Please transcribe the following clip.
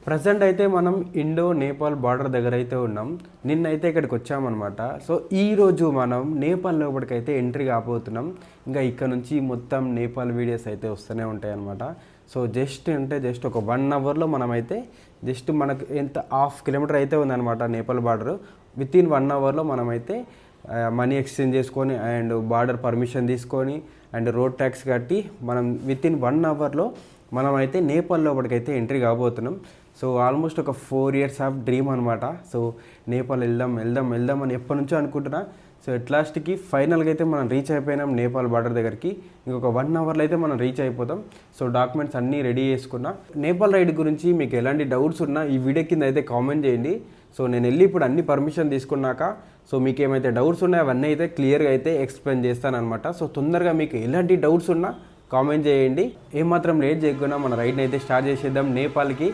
Present అయితే మనం Indo Nepal border దగ్గర అయితే ఉన్నాం. నిన్నైతే ఇక్కడికి వచ్చామన్నమాట. సో ఈరోజు మనం నేపాల్ లోపలికైతే ఎంట్రీ కాబోతున్నాం. ఇంకా ఇక్కడ నుంచి మొత్తం నేపాల్ వీడియోస్ అయితే వస్తూనే ఉంటాయి అన్నమాట. సో జస్ట్ ఒక 1 అవర్లో మనమైతే మనకు ఎంత హాఫ్ కిలోమీటర్ అయితే ఉందన్నమాట నేపాల్ బార్డర్. విత్ ఇన్ 1 అవర్లో మనమైతే మనీ ఎక్స్చేంజ్ చేసుకొని అండ్ బార్డర్ పర్మిషన్ తీసుకొని అండ్ రోడ్ ట్యాక్స్ కట్టి మనం విత్ ఇన్ 1 అవర్లో మనమైతే నేపాల్ లోపలికైతే ఎంట్రీ కాబోతున్నాం. సో ఆల్మోస్ట్ ఒక 4 years ఆఫ్ డ్రీమ్ అనమాట. సో నేపాల్ వెళ్దాం అని ఎప్పటి నుంచో అనుకుంటున్నా. సో ఎట్ లాస్ట్కి ఫైనల్గా అయితే మనం రీచ్ అయిపోయినాం నేపాల్ బార్డర్ దగ్గరికి. ఇంకొక 1 అవర్లో అయితే మనం రీచ్ అయిపోతాం. సో డాక్యుమెంట్స్ అన్నీ రెడీ చేసుకున్నా. నేపాల్ రైడ్ గురించి మీకు ఎలాంటి డౌట్స్ ఉన్నా ఈ వీడియో కింద అయితే కామెంట్ చేయండి. సో నేను వెళ్ళి ఇప్పుడు అన్ని పర్మిషన్ తీసుకున్నాక సో మీకు ఏమైతే డౌట్స్ ఉన్నాయో అవన్నీ అయితే క్లియర్గా అయితే ఎక్స్ప్లెయిన్ చేస్తానమాట. సో తొందరగా మీకు ఎలాంటి డౌట్స్ ఉన్నా కామెంట్ చేయండి. ఏమాత్రం లేట్ చేయకుండా మన రైడ్ని అయితే స్టార్ట్ చేసేద్దాం నేపాల్కి.